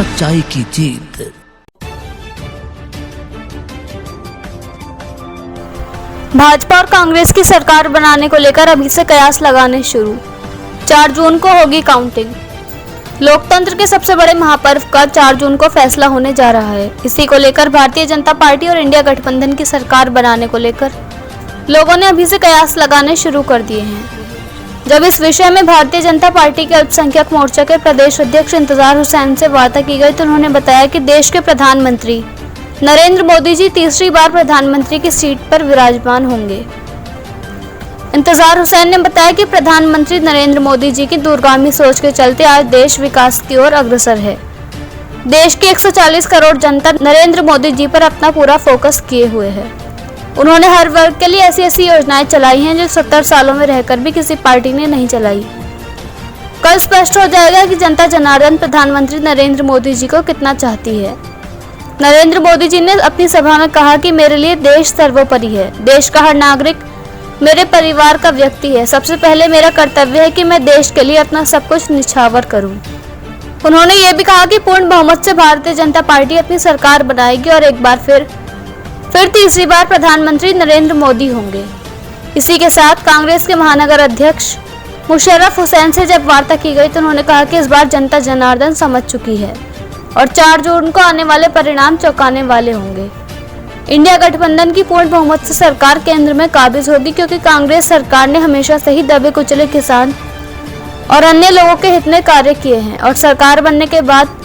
सच्चाई की जीत। भाजपा और कांग्रेस की सरकार बनाने को लेकर अभी से कयास लगाने शुरू। 4 जून को होगी काउंटिंग। लोकतंत्र के सबसे बड़े महापर्व का 4 जून को फैसला होने जा रहा है। इसी को लेकर भारतीय जनता पार्टी और इंडिया गठबंधन की सरकार बनाने को लेकर लोगों ने अभी से कयास लगाने शुरू कर दिए हैं। जब इस विषय में भारतीय जनता पार्टी के अल्पसंख्यक मोर्चा के प्रदेश अध्यक्ष इंतजार हुसैन से वार्ता की गई तो उन्होंने बताया कि देश के प्रधानमंत्री नरेंद्र मोदी जी तीसरी बार प्रधानमंत्री की सीट पर विराजमान होंगे। इंतजार हुसैन ने बताया कि प्रधानमंत्री नरेंद्र मोदी जी की दूरगामी सोच के चलते आज देश विकास की ओर अग्रसर है। देश की 140 करोड़ जनता नरेंद्र मोदी जी पर अपना पूरा फोकस किए हुए है। उन्होंने हर वर्ग के लिए ऐसी योजनाएं चलाई हैं जो 70 सालों में रहकर भी किसी पार्टी ने नहीं चलाई। कल स्पष्ट हो जाएगा कि जनता जनार्दन प्रधानमंत्री नरेंद्र मोदी जी को कितना चाहती है। नरेंद्र मोदी जी ने अपनी सभा में कहा कि मेरे लिए देश सर्वोपरि है। देश का हर नागरिक मेरे परिवार का व्यक्ति है। सबसे पहले मेरा कर्तव्य है कि मैं देश के लिए अपना सब कुछ निछावर करूं। उन्होंने ये भी कहा कि पूर्ण बहुमत से भारतीय जनता पार्टी अपनी सरकार बनाएगी और एक बार फिर तीसरी बार प्रधानमंत्री नरेंद्र मोदी होंगे। इसी के साथ कांग्रेस के महानगर अध्यक्ष मुशर्रफ हुसैन से जब वार्ता की गई तो उन्होंने कहा कि इस बार जनता जनार्दन समझ चुकी है और 4 जून को आने वाले परिणाम चौंकाने वाले होंगे। इंडिया गठबंधन की पूर्ण बहुमत से सरकार केंद्र में काबिज होगी क्योंकि कांग्रेस सरकार ने हमेशा से ही दबे कुचले किसान और अन्य लोगों के हित में कार्य किए हैं और सरकार बनने के बाद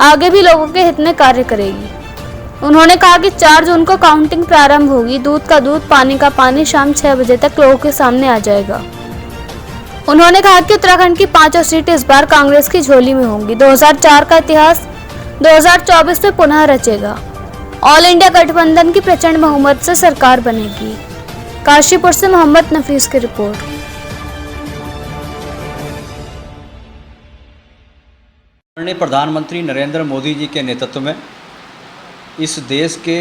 आगे भी लोगों के हित में कार्य करेगी। उन्होंने कहा कि 4 जून को काउंटिंग प्रारंभ होगी। दूध का दूध, पानी का पानी शाम 6 बजे तक लोगों के सामने आ जाएगा। उन्होंने कहा कि उत्तराखंड की 5 सीट इस बार कांग्रेस की झोली में होंगी। 2004 का इतिहास 2024 में पुनः रचेगा। ऑल इंडिया गठबंधन की प्रचंड बहुमत से सरकार बनेगी। काशीपुर से मोहम्मद नफीस की रिपोर्ट। माननीय प्रधानमंत्री नरेंद्र मोदी जी के नेतृत्व में इस देश के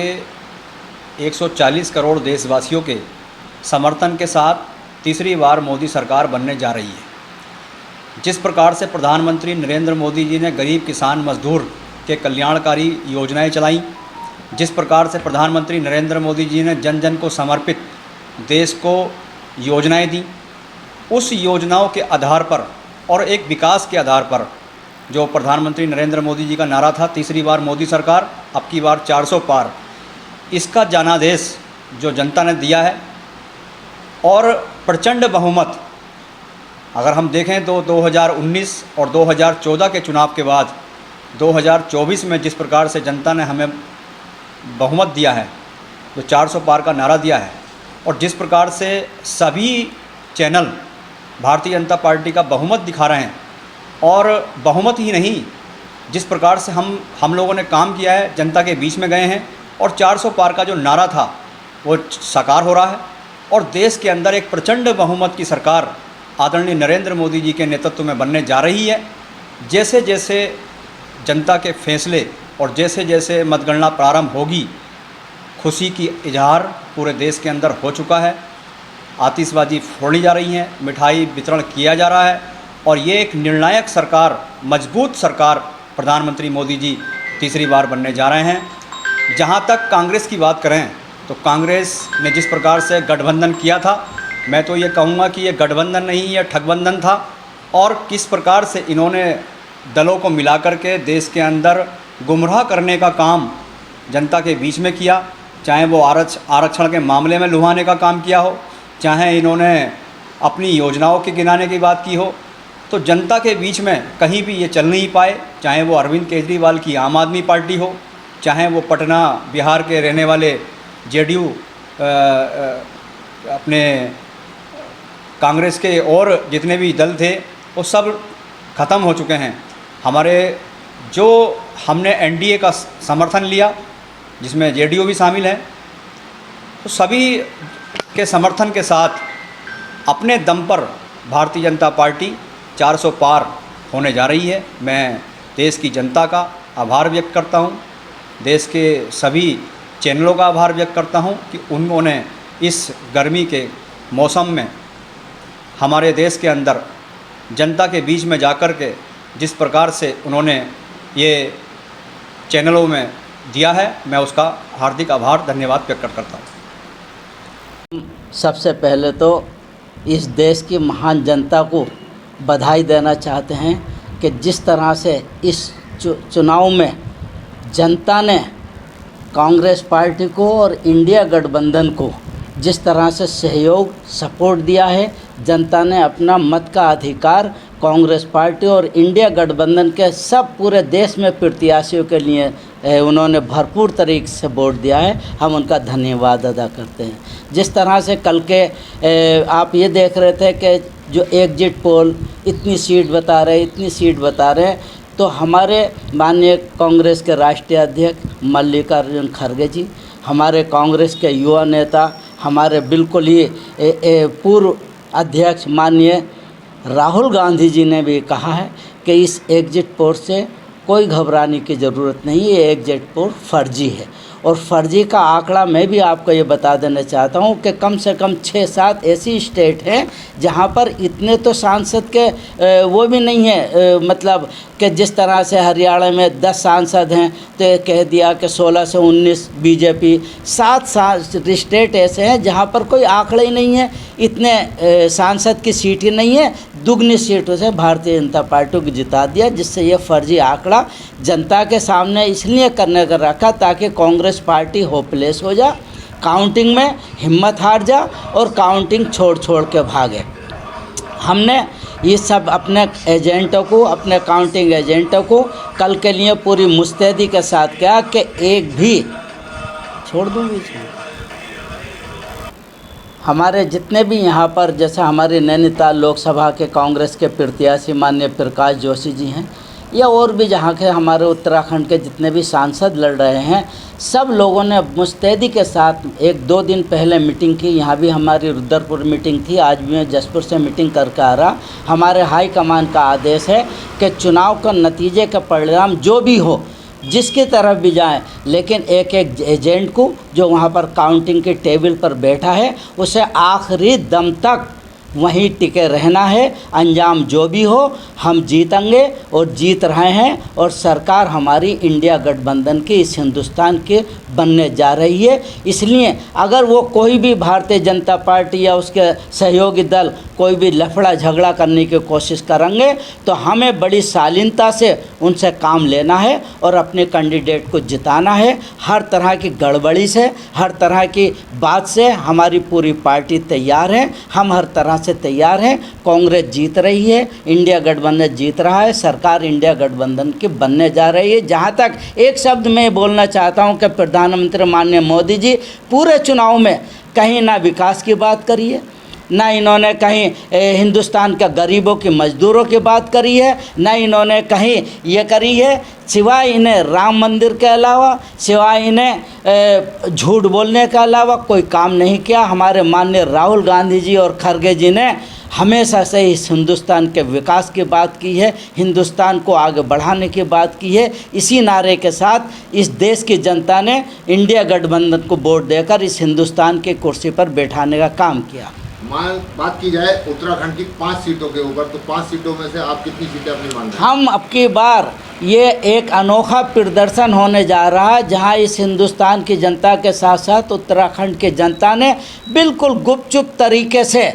140 करोड़ देशवासियों के समर्थन के साथ तीसरी बार मोदी सरकार बनने जा रही है। जिस प्रकार से प्रधानमंत्री नरेंद्र मोदी जी ने गरीब किसान मजदूर के कल्याणकारी योजनाएं चलाई, जिस प्रकार से प्रधानमंत्री नरेंद्र मोदी जी ने जन जन को समर्पित देश को योजनाएं दी, उस योजनाओं के आधार पर और एक विकास के आधार पर जो प्रधानमंत्री नरेंद्र मोदी जी का नारा था तीसरी बार मोदी सरकार, अब की बार 400 पार, इसका जनादेश जो जनता ने दिया है और प्रचंड बहुमत अगर हम देखें तो 2019 और 2014 के चुनाव के बाद 2024 में जिस प्रकार से जनता ने हमें बहुमत दिया है, जो 400 पार का नारा दिया है और जिस प्रकार से सभी चैनल भारतीय जनता पार्टी का बहुमत दिखा रहे हैं और बहुमत ही नहीं, जिस प्रकार से हम लोगों ने काम किया है, जनता के बीच में गए हैं और 400 पार का जो नारा था वो साकार हो रहा है और देश के अंदर एक प्रचंड बहुमत की सरकार आदरणीय नरेंद्र मोदी जी के नेतृत्व में बनने जा रही है। जैसे जैसे जनता के फैसले और जैसे जैसे मतगणना प्रारंभ होगी, खुशी की इजहार पूरे देश के अंदर हो चुका है। आतिशबाजी फोड़ी जा रही है, मिठाई वितरण किया जा रहा है और ये एक निर्णायक सरकार, मजबूत सरकार प्रधानमंत्री मोदी जी तीसरी बार बनने जा रहे हैं। जहाँ तक कांग्रेस की बात करें तो कांग्रेस ने जिस प्रकार से गठबंधन किया था, मैं तो ये कहूँगा कि ये गठबंधन नहीं, ये ठगबंधन था और किस प्रकार से इन्होंने दलों को मिलाकर के देश के अंदर गुमराह करने का काम जनता के बीच में किया। चाहे वो आरक्षण के मामले में लुभाने का काम किया हो, चाहे इन्होंने अपनी योजनाओं के गिनाने की बात की हो, तो जनता के बीच में कहीं भी ये चल नहीं पाए। चाहे वो अरविंद केजरीवाल की आम आदमी पार्टी हो, चाहे वो पटना बिहार के रहने वाले जेडीयू अपने कांग्रेस के और जितने भी दल थे वो सब ख़त्म हो चुके हैं। हमारे जो हमने एनडीए का समर्थन लिया, जिसमें जेडीयू भी शामिल है, तो सभी के समर्थन के साथ अपने दम पर भारतीय जनता पार्टी 400 पार होने जा रही है। मैं देश की जनता का आभार व्यक्त करता हूं, देश के सभी चैनलों का आभार व्यक्त करता हूं कि उन्होंने इस गर्मी के मौसम में हमारे देश के अंदर जनता के बीच में जाकर के जिस प्रकार से उन्होंने ये चैनलों में दिया है, मैं उसका हार्दिक आभार धन्यवाद व्यक्त करता हूँ। सबसे पहले तो इस देश की महान जनता को बधाई देना चाहते हैं कि जिस तरह से इस चुनाव में जनता ने कांग्रेस पार्टी को और इंडिया गठबंधन को जिस तरह से सहयोग सपोर्ट दिया है, जनता ने अपना मत का अधिकार कांग्रेस पार्टी और इंडिया गठबंधन के सब पूरे देश में प्रत्याशियों के लिए उन्होंने भरपूर तरीके से वोट दिया है। हम उनका धन्यवाद अदा करते हैं। जिस तरह से कल के आप ये देख रहे थे कि जो एग्जिट पोल इतनी सीट बता रहे, तो हमारे माननीय कांग्रेस के राष्ट्रीय अध्यक्ष मल्लिकार्जुन खड़गे जी, हमारे कांग्रेस के युवा नेता, हमारे बिल्कुल ही पूर्व अध्यक्ष माननीय राहुल गांधी जी ने भी कहा है कि इस एग्जिट पोल से कोई घबराने की ज़रूरत नहीं, ये एग्जिट पोल फर्जी है। और फर्जी का आंकड़ा मैं भी आपको ये बता देना चाहता हूँ कि कम से कम 6-7 ऐसी स्टेट हैं जहाँ पर इतने तो सांसद के वो भी नहीं है, मतलब कि जिस तरह से हरियाणा में 10 सांसद हैं तो कह दिया कि 16 से 19 बीजेपी, 7 स्टेट ऐसे हैं जहाँ पर कोई आंकड़ा ही नहीं है, इतने सांसद की सीट ही नहीं है, दुगनी सीटों से भारतीय जनता पार्टी को जिता दिया, जिससे ये फर्जी आंकड़ा जनता के सामने इसलिए करने का रखा ताकि कांग्रेस पार्टी होपलेस हो जा, काउंटिंग में हिम्मत हार जा और काउंटिंग छोड़ के भागे। हमने ये सब अपने एजेंटों को, अपने काउंटिंग एजेंटों को कल के लिए पूरी मुस्तैदी के साथ किया कि एक भी छोड़ दूँ बीच में। हमारे जितने भी यहाँ पर, जैसे हमारे नैनीताल लोकसभा के कांग्रेस के प्रत्याशी माननीय प्रकाश जोशी जी हैं, या और भी जहाँ के हमारे उत्तराखंड के जितने भी सांसद लड़ रहे हैं, सब लोगों ने मुस्तैदी के साथ 1-2 दिन पहले मीटिंग की। यहाँ भी हमारी रुद्रपुर मीटिंग थी, आज भी मैं जसपुर से मीटिंग करके आ रहा। हमारे हाई कमान का आदेश है कि चुनाव का नतीजे का परिणाम जो भी हो, जिसकी तरफ भी जाएं, लेकिन एक एजेंट को जो वहाँ पर काउंटिंग के टेबल पर बैठा है उसे आखिरी दम तक वहीं टिके रहना है। अंजाम जो भी हो हम जीतेंगे और जीत रहे हैं, और सरकार हमारी इंडिया गठबंधन की इस हिंदुस्तान के बनने जा रही है। इसलिए अगर वो कोई भी भारतीय जनता पार्टी या उसके सहयोगी दल कोई भी लफड़ा झगड़ा करने की कोशिश करेंगे तो हमें बड़ी शालीनता से उनसे काम लेना है और अपने कैंडिडेट को जिताना है। हर तरह की गड़बड़ी से, हर तरह की बात से हमारी पूरी पार्टी तैयार है, हम हर तरह से तैयार हैं। कांग्रेस जीत रही है, इंडिया गठबंधन जीत रहा है, सरकार इंडिया गठबंधन की बनने जा रही है। जहाँ तक एक शब्द मैं बोलना चाहता हूँ कि प्रधानमंत्री माननीय मोदी जी पूरे चुनाव में कहीं ना विकास की बात करी है, ना इन्होंने कहीं हिंदुस्तान के गरीबों की मजदूरों की बात करी है, ना इन्होंने कहीं ये करी है, सिवाय इन्हें राम मंदिर के अलावा, सिवाय इन्हें झूठ बोलने के अलावा कोई काम नहीं किया। हमारे माननीय राहुल गांधी जी और खड़गे जी ने हमेशा से इस हिंदुस्तान के विकास की बात की है, हिंदुस्तान को आगे बढ़ाने की बात की है। इसी नारे के साथ इस देश की जनता ने इंडिया गठबंधन को वोट देकर इस हिंदुस्तान की कुर्सी पर बैठाने का काम किया। बात की जाए उत्तराखंड की 5 सीटों के ऊपर, तो 5 सीटों में से आप कितनी सीटें अपनी मान रहे हैं? हम अब की बार ये एक अनोखा प्रदर्शन होने जा रहा है, जहां इस हिंदुस्तान की जनता के साथ साथ उत्तराखंड की जनता ने बिल्कुल गुपचुप तरीके से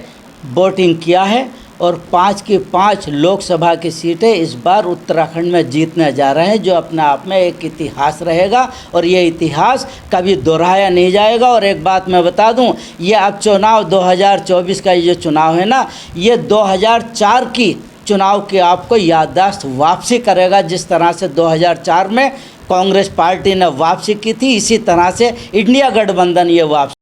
वोटिंग किया है और 5 की 5 लोकसभा की सीटें इस बार उत्तराखंड में जीतने जा रहे हैं, जो अपने आप में एक इतिहास रहेगा और ये इतिहास कभी दोहराया नहीं जाएगा। और एक बात मैं बता दूं, ये अब चुनाव 2024 का ये चुनाव है ना, ये 2004 की चुनाव की आपको याददाश्त वापसी करेगा। जिस तरह से 2004 में कांग्रेस पार्टी ने वापसी की थी, इसी तरह से इंडिया गठबंधन ये वापसी